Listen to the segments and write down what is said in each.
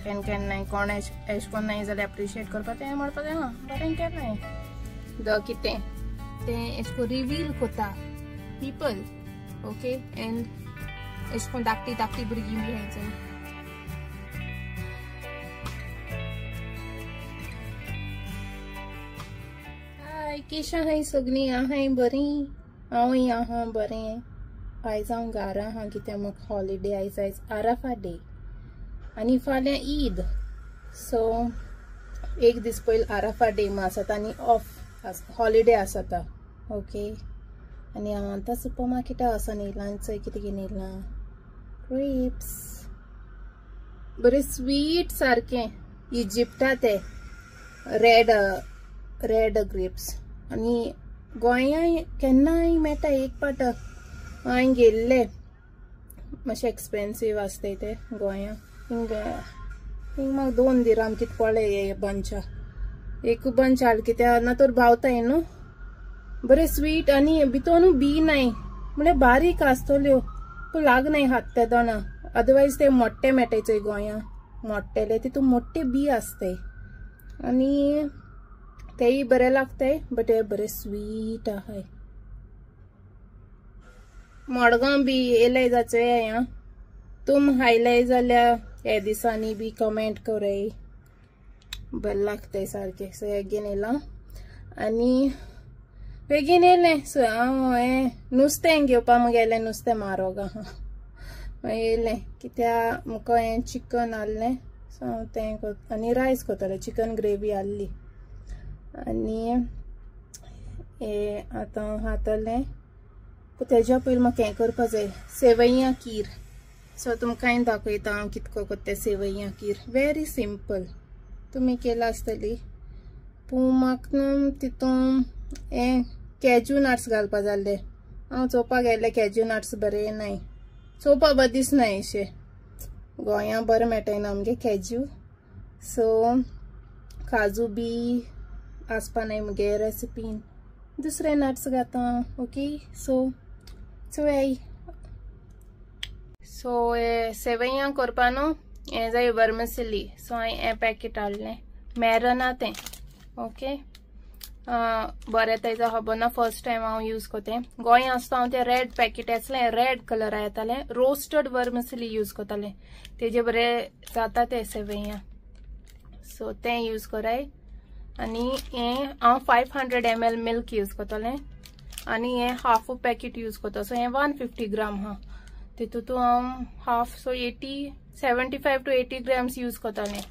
केन्नाय कोण एश कोन नाही जाल्यार एप्रिशिएट करपा तें म्हणपाचें हा बरें केलें द कितें तें एश को रिवील कोता पीपल ओके एंड एश कोन धाकटी धाकटी भुरगीं बी हाय चोय हाय केश आहाय सगळीं आहाय बरीं हांवूय आहा बरें आयज हांव घरा आहा कित्याक म्हाका हॉलिडे आयज आराफा डे आनी फाल्यां ईद सो एक दीस पयलीं आराफा डे आसता आनी ऑफ हॉलिडे आसता ओके आनी हांव आतां सुपर मार्केटा वचोन येयलां चोय कितें घेवन येयलां ग्रेप्स बरें स्वीट सारकें इजिप्टा ते रेड ग्रेप्स आनी गोंयां केन्नाय मेळटा एक पाट हांवें गेल्ले मातशें एक्सपेन्सीव आसताय ते गोंयां हिंग म्हाका 2 दिराम कितें पडले हे बंचा एक बंच हाड कित्याक ना तर भावताय न्हू बरें स्वीट आनी भितोनू बी नाय म्हळ्यार बारीक आसतल्यो पूण लागनाय हात ते दोना अदरवायज ते मोट्टे मेळटाय चोय गोंयां मोट्टेले तितून मोट्टे बी आसताय आनी तेय बरें लागताय बट हे बरें स्वीट आहाय मडगांव बी येयले जाचोय आं तुम हायलाय जाल्यार हे दिसांनी बी कमेंट कोराय बरें लागताय सारकें सो हे घेवन येयलां आनी बेगीन येयलें सो हांव हें नुस्तें घेवपा गेलें नुस्तें म्हारग आहा येयलें कित्याक म्हाका हें चिकन हाडलें सो हांव तें आनी रायस करतलें चिकन ग्रेवी हाडली आनी हे आतां हातलें तेज्या पयलीं म्हाका हें करपा जाय सेवैयां खीर सो तुमकां दाखयता हांव कितको करता सेवैयां खीर वेरी सिंपल तुमी केला आसतली पूण म्हाका न्हू तितून हें कॅज्यू नट्स घालपा जाल्ले हांव चोवपाक गेलें कॅज्यू नट्स बरें नाय चोवपा बरें दिसनाय अशें गोंयां बरें मेळटाय न्हू आमगे कॅज्यू सो काजू बी आसपा नाय मुगे रेसिपीन दुसरे नट्स घाता ओके सो चोय सो हे सेवैयां करपा न्हू हें जाय वर्मिसेली सो हांवें हें पॅकेट हाडलें मॅरना तें ओके बरें तेजो खबर ना फर्स्ट टायम हांव यूज कोतें गोंया आसता हांव तें रेड पॅकेट येतलें रेड कलरा येतालें रोस्टेड वर्मिसेली यूज कोतालें तेजे बरें जाता तें सेवैयां सो तें यूज कोराय आनी हें हांव 500 ml मिल्क यूज कोतलें आनी हें हाफ पॅकेट यूज कोता सो हें 150 ग्राम हा तितून हांव half so 75 to 80 grams use कोतालें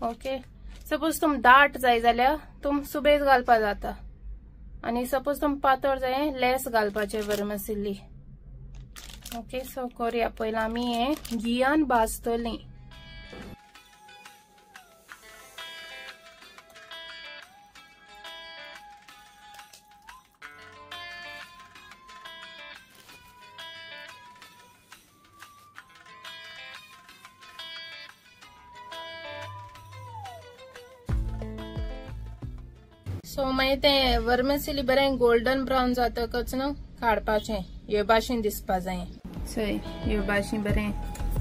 ओके सपोज तुम दाट जाय जाल्यार तुम सुबेज घालपा जाता आनी सपोज तुम पातळ जाय लेस घालपाचें वर्मिसेली ओके सो कोरया पयलीं आमी हें घियान भाजतलीं सो मागीर तें वर्मिसेली बरें गोल्डन ब्रावन जातकच न्हू काडपाचें हे भाशेन दिसपा जाय चोय हे भाशेन बरें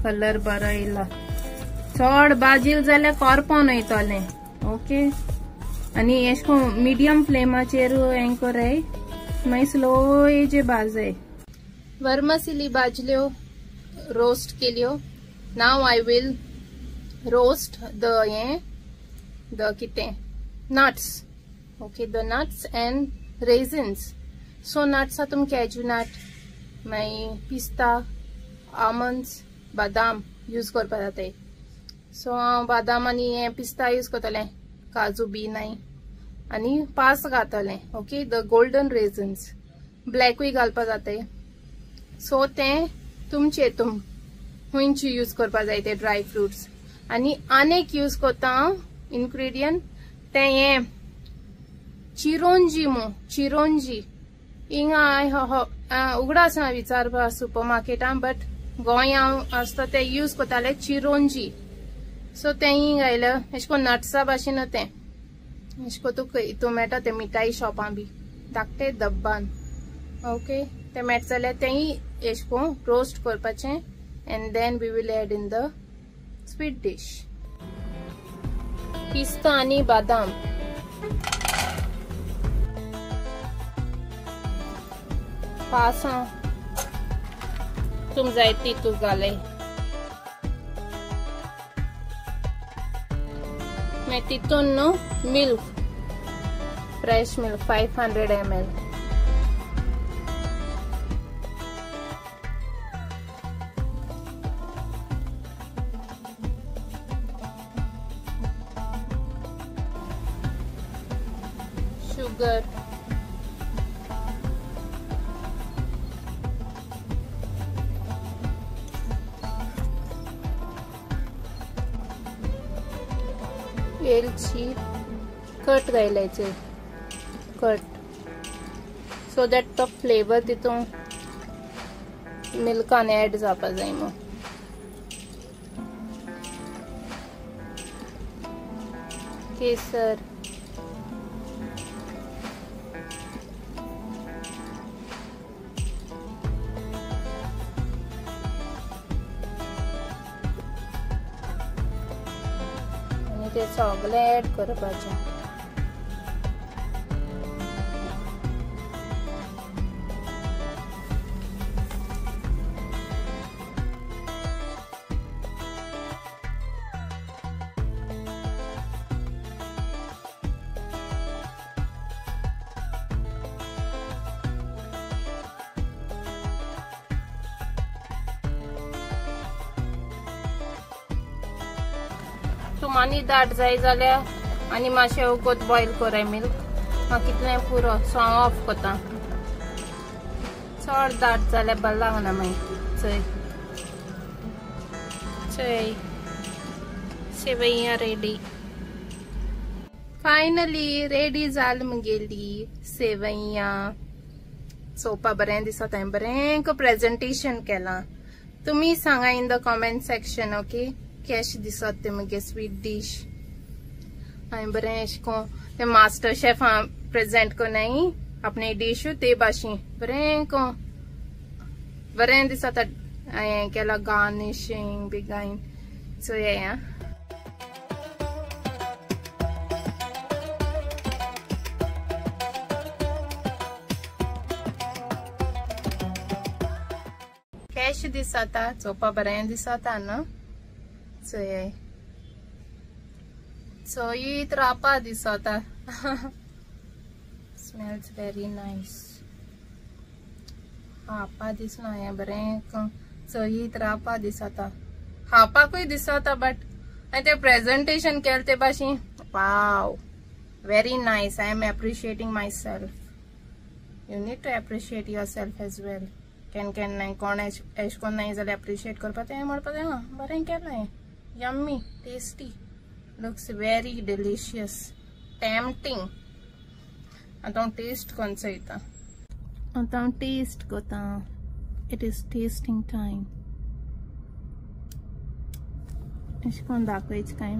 कलर बरो येयला चड भाजील जाल्यार करपोन वयतलें ओके आनी एश कोन्न मिडियम फ्लेमाचेर हें कोराय मागीर स्लो हेजे भाजय वर्मिसेली भाजल्यो रोस्ट केल्यो नाव आय विल रोस्ट द कितें nuts okay the nuts and raisins so nuts are tum cashew nut mai pista almonds badam use करपा जाताय so badam ani pista use करतले काजू बी नाय आणि पास घातले ओके द गोल्डन रेझन्स ब्लॅकूय घालपा जाताय सो ते तुमचे तुम हुंयची यूज करपा जाय ते ड्राय फ्रुट्स आणि अनेक यूज करता इन्ग्रेडियंट ते हे चिरोंजी हिंगा उगडास ना विचारपा सुपर मार्केटान बट गोंया आसता ते यूज करताले चिरोंजी सो ते हिंगा आयलं एश कोन्न नट्सा भाशेन ते एश को तू मेळटा ते मिठाई शॉपां बी धाकटे डब्बान ओके ते मेळटा जाल्यार तेय एश को रोस्ट करपाचें and then we will add in the sweet dish पिस्ता आणि बदाम पासा तुम जाय तितून घाले मैं तितून no milk fresh milk 500 ml sugar वेलची कट घालायचे कट सो दॅट तो फ्लेवर तितून मिल्कान ऍड जावपा जाय मग केसर ते सगळे ऍड करपाचे तुमानी दाट जाय जाल्यार आनी मातशें वगत बॉयल कराय मिल्क हांव कितलें पुरो सो हांव ऑफ कोता चड दाट जाल्यार बरें लागना मागीर चय चय सेवैया रेडी फायनली रेडी जाल मुगेली सेवैया चोवपा बरें दिसता हांवें बरें प्रेजेंटेशन केलां तुमी सांगा in the comment section okay केश दिसत ते मुगे स्वीट डिश हांवें बरें अशें कोन्न ते मास्टर शेफ प्रेजेंट कोनाय आपणे डिश ते भाशेन बरें दिसता हांवें केला गार्निशिंग बी गायन सो हें केश दिसता चोवपा बरें दिसता न्हू चोयीत रावपा दिसता स्मेल्स वेरी नाइस खावपा दिसना हें बरें चोयीत रावपा दिसता खावपाकूय दिसता बट हांवें तें प्रेजेंटेशन केलें ते भाशेन wow very nice I am appreciating myself you need to appreciate yourself as well केन्ना कोण एश कोन्न नाय जाल्यार एप्रिशिएट करपा तें म्हणपा जाय बरें केलें yummy tasty looks very delicious tempting आता taste कोण चोयता आता taste कोता it is tasting time एश कोन दाखवायचं काय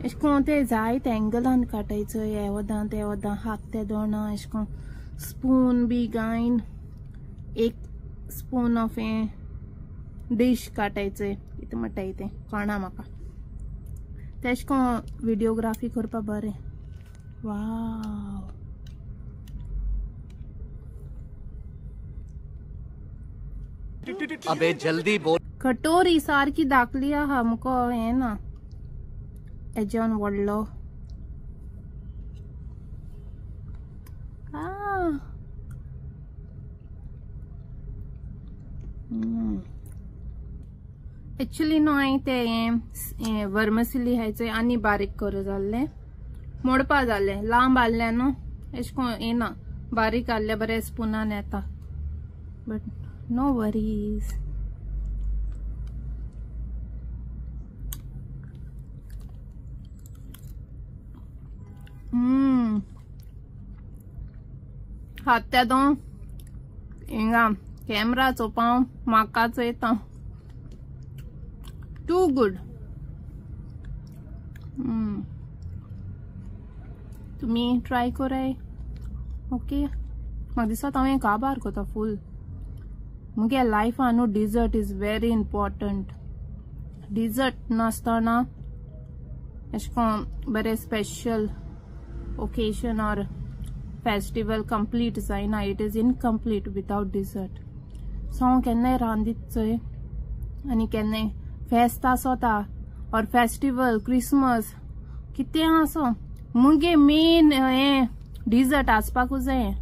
एश कोन ते जायत एंगलान काटायचं हे वदां हात ते दोना एश कोन स्पून बी गायन एक स्पून ऑफ ए डिश काटायचंय इथं म्हणटा इथे कळना म्हाका तेश को व्हिडिओग्राफी करपा बरें वाव अबे जल्दी बोल कटोरी सारकी दाखली आहा मुको हे ना एजॉन वडलो एक्चुअली नो हांवें ते वर्मसिली हायचे आनी बारीक कर जाल्ले मोडपा जाले लांब आसले न्हू एश को येना बारीक आसले बरे स्पुनान येता बट नो वरीज हात्या तो हिंगा कॅमेरा चोपाव म्हाकाच येता टू गुड तुमी ट्राय कराय ओके म्हाका दिसता हांवें काबार कोता फूल मुगे लायफान न्हू dessert is very important dessert नासतना अशें बरें स्पेशल ओकेजन और फेस्टिवल कंप्लीट जायना. It is incomplete without dessert. So हांव केन्नाय रांदीत चोय आनी केन्नाय फेस्त आसोता और फेस्टिवल क्रिसमस कितें आसो मुगे मेन हें डिजर्ट आसपाकूच जाय.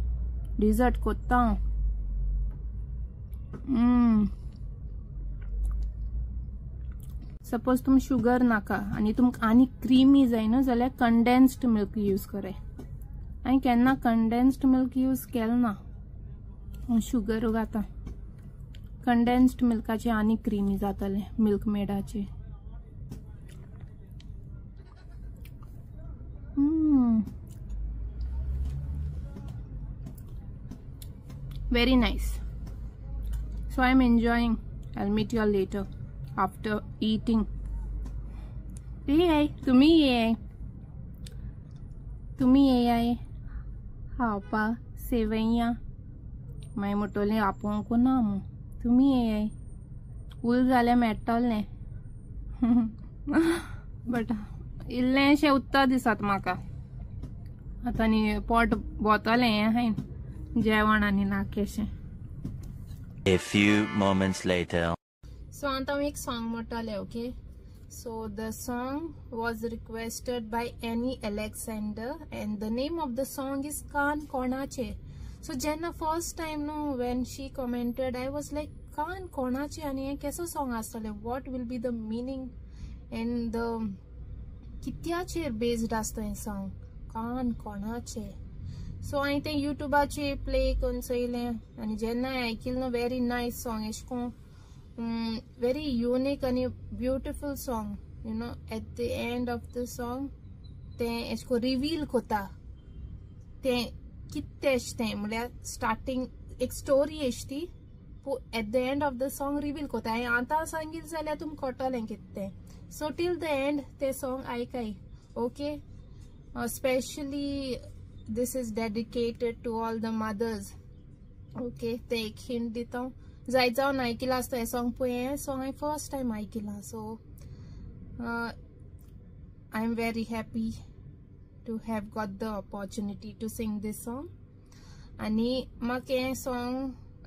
डिजर्ट कोत्ता हांव. सपोज तुम शुगर नाका आनी तुमकां आनी क्रीमी जाय न्हू जाल्यार कंडेन्स्ड मिल्क यूज कराय. हांवें केन्ना कंडेन्स्ड मिल्क यूज केलो ना. हांव शुगर घाता. कंडेन्स्ड मिल्काचे आनी क्रीमी जातले milk मेडाचे. Very nice. So I'm enjoying. I'll meet you all later after eating. Hey, तुम्ही ये हापा सेवैया मागीर म्हणटलें आपोवंक ना मू. तुम्ही ये उल जाल्यार मेळटलें. बट इल्लेशें उत्तर दिसता म्हाका. आतां न्ही पोट भोंवतलें हें हायन जेवण आनी नाकेशें. A few moments later. So आतां हांव एक सॉंग म्हणटलें. Okay. So the song was requested by Annie Alexander and the name of the song is Kaan Konache. So जेन्ना first time no when she commented I was like Kaan Konache आनी हें केसो song आसतलें. What will be the meaning and the कित्याचेर based आसता हें song Kaan Konache. सो हांवें तें युट्यूबाचेर प्ले करून चोयलें आनी जेन्ना हांवें आयकिल्लो वेरी नायस सॉंग. एशें कोन्न very unique and beautiful song. You know, at the end of the song तें एशको रिवील कोता तें कितें एश तें म्हळ्यार स्टार्टिंग एक स्टोरी एश ती at the end of the song reveal कोता. हांवें आतां सांगिल जाल्यार तुमकां कळटलें कितें तें. सो टील द एंड तें सॉंग आयकाय. ओके. Specially this is dedicated to all the mothers. Okay. ते एक हिंट दिता. जाय जावन आयकिला आसता हें सॉंग पळय. हें सॉंग हांवें फर्स्ट टायम आयकिलां. So I am very happy to have got the opportunity to sing this song. आनी म्हाका हें सॉंग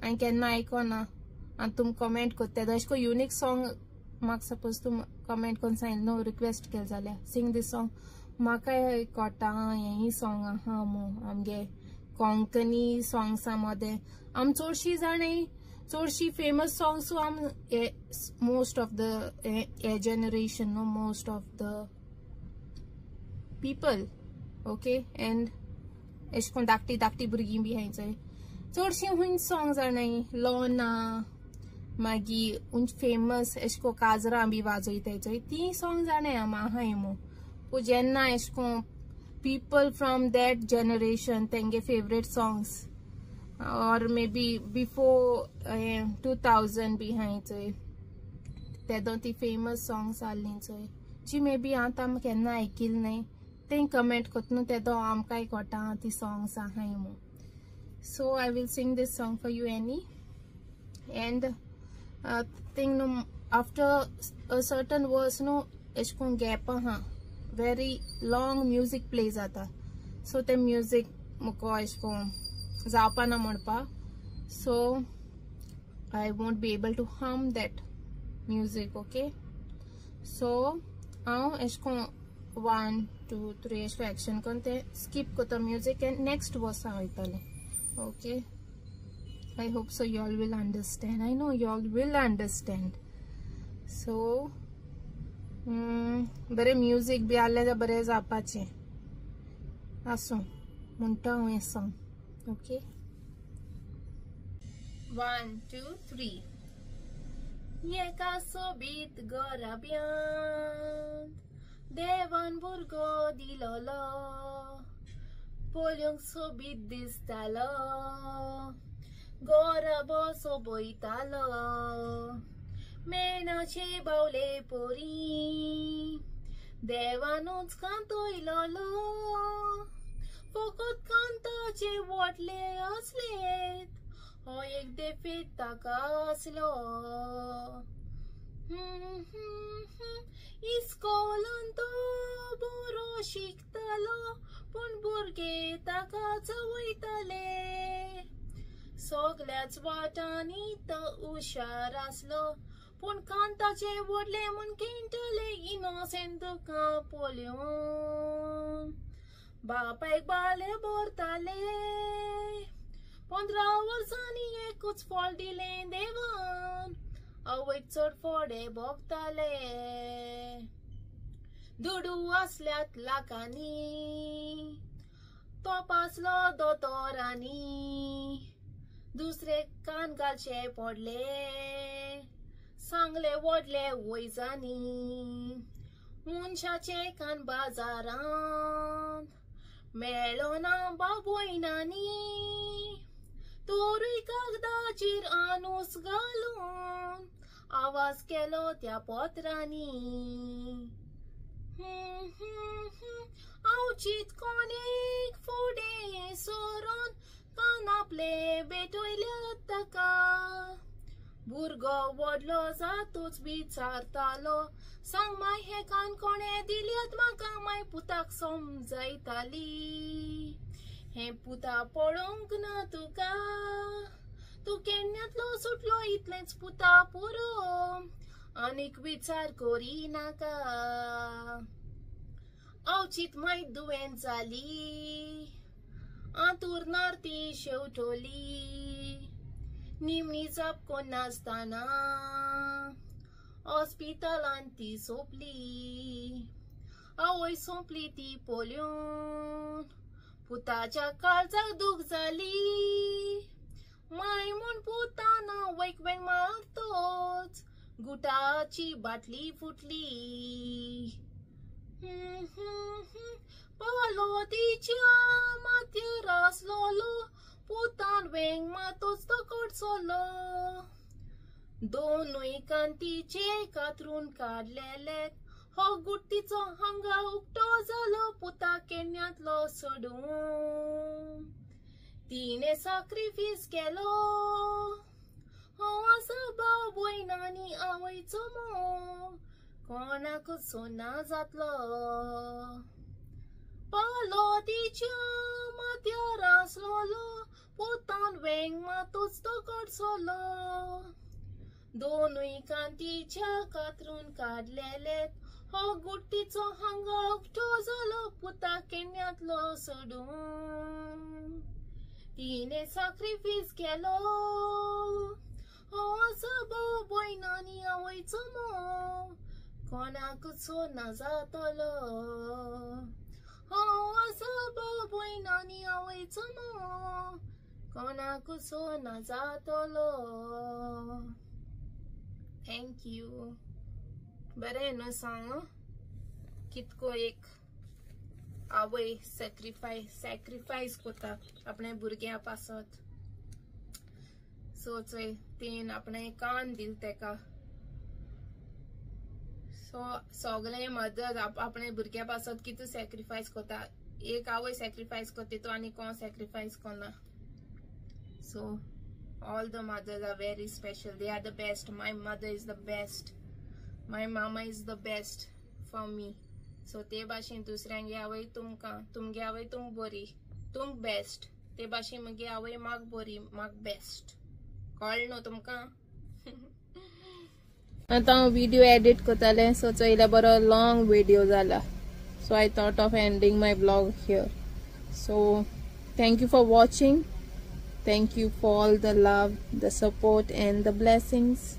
हांवें केन्ना आयकोना आनी तुम कमेंट कोत्ता अशें को युनीक सॉंग म्हाका सपोज तुम कमेंट करून सांगिल्लें न्हू रिक्वेस्ट केलें जाल्यार सिंग दीस सॉंग म्हाका कळटा हें सॉंग आहा मू आमगे कोंकणी सॉंग्सा मदें आम चडशीं जाणां चडशीं फेमस सॉंग्स आम मोस्ट ऑफ द हे generation no most of the people. Okay. And एश कोन्न धाकटी धाकटी भुरगीं बी हाय चोय चडशीं हुंय सॉंग जाणाय लोना मागीर हुंय फेमस एश को काजरां बी वाजयताय चोय ती सॉंग जाणाय आम आहाय मू. पूण जेन्ना एश कोन्न पीपल फ्रॉम दॅट जनरेशन तेंगे फेवरेट सॉंग्स और मे बी बिफोर 2000 बी हाय चोय तेदो ती फेमस सॉंग्स आहलीं चोय जी मे बी आतां केन्ना आयकिल नाय तें कमेंट कोत्ता न्हू तेदो आमकांय कळटा ती सॉंग्स आहाय मू. So I will sing this song for you any and thing न्हू आफ्टर अ सर्टन वर्स न्हू एश कोन्न गॅप आहा very long music play जाता. सो ते म्युजीक मुको एश कोन्न जावपाना म्हणपा. सो I won't be able to hum that music. Okay. सो हांव एश कोन्न 1 2 3 एश को एक्शन कोन्न ते स्कीप कोता म्युजीक एंड नेक्स्ट वर्स हांव वयतलें. Okay. I hope so you all will understand. I know you all will understand. So बरें म्युजीक बी आहलें जाल्यार बरें जावपाचें आसूं म्हणटा हांव हें सॉंग. ओके. 1 2 3 एका सोबीत गोराब्यांत देवान भुरगो दिलोलो पळोवंक सोबीत दिसतालो गोराबो सोबयतालो मेणाचे बावले पोरी देवानूच कांतोयलोलो फकत कांताचे वोटले आसलेत हो एक देफेत ताका आसलो. इस्कोलान तो शिकतलो पण भुरगे ताकाच वयतले सगल्याच वाटांनी तो हुशार आसलो पण कांताचे वडले म्हूण किंटले इनोसेंट तुका पोल्योन बापायक बाले बोरताले 15 वर्सांनी एकूच फॉल दिलें देवान आवयक चड फोडे भोगताले दुडू आसल्यात लाखांनी तोपासलो दोतोरांनी दुसरे कान घालचे पडले सांगले वडले वयजांनी मनशाचे कान बाजारांत मेळ्ळो ना बाबोयनांनी तोरूय कागदाचेर आनूस घालून आवाज केलो त्या पोत्रांनी आवचीत कोणेक फुडें सोरोन कान आपले भेटयल्यात ताका भुरगो वडलो जातूच विचारतालो सांग माय हे कान कोणे दिल्यात म्हाका माय पुताक समजायताली हे पुता पळोवंक ना तुका तू केन्नातलो सुटलो इतलेंच पुता पुरो आनीक विचार करी नाका आवचीत माय दुयेंत जाली आंतुरनार ती शेवटोली निमणी जापकोन नासतना हॉस्पिटलांत ती सोंपली आवय सोंपली ती पोल्योन पुताच्या काळजाक दूख जाली माय म्हूण पुताना वैक वेंग मारतोच गुटाची बाटली फुटली पालो तिच्या माथ्यार आसलोलो पुतान वेंग मातोच तो कडचोलो दोनूय कांतीचे कातरून काडलेले हो गुट्टीचो हांगा उक्तो जालो पुता केन्यातलो सोडून तिने सॅक्रिफायस केलो हो आसा भाव भयणांनी आवयचो मोग कोणाकूच सोना जातलो पालो तिच्या माथ्यार आसलोलो पुतान वेंग मातोच तो कडचोलो दोनूय कांतीच्या कातरून काडलेले हो गुट्टीचो हांगा उक्तो जालो पुता केन्यातलो सोडून तिने सॅक्रिफायस केलो हो आसा भाव भयणांनी आवयचो मोग कोणाकूच सोना जातलो हो आसा भाव भयणांनी आवयचो मोग कोणाकूच सोना जातलो थँक यू बरें न्हू सांग कितको एक आवय सॅक्रिफायस कोता आपणे भुरग्या पासत सो चोय तेन आपणे कान दिल तेका सो सगळे मदर आपणे भुरग्या पासत कितू सॅक्रिफायस कोता एक आवय सॅक्रिफायस कोते तो आनी कोण सॅक्रिफायस कोना सो all the mothers are very special. They are the best. My mother is the best. My mama is the best for me. So ते भाशेन दुसऱ्यांगे आवय तुमका तुमगे आवय तुम बरी तुम बेस्ट ते भाशेन मगे आवय माग बरी माग बेस्ट कळ्ळें न्हू तुमका आता हांव व्हिडिओ एडिट करतालें सो चोयल्यार बरो लॉंग व्हिडिओ जाला सो I thought of ending my vlog here. So thank you for watching. Thank you for all the love, the support and the blessings,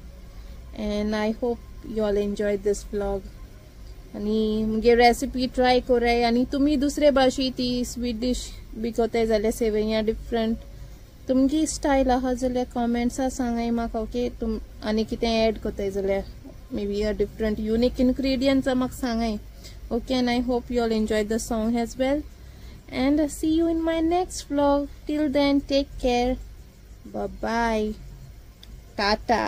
and I hope you all enjoyed this vlog. आणि मुगे recipe try कोराय आणि तुम्ही दुसरे भाषी ती sweet dish B कोताय जाल्यार सेवया डिफरंट तुमची स्टाईल आहा जाल्यार कमेंट्सा सांगाय म्हाका ओके तुम आनी कितें ऍड कोताय जाल्यार may be a different unique ingredients म्हाका सांगाय okay and I hope you all enjoyed the song as well. And see you in my next vlog. Till then, take care. Bye bye. Tata.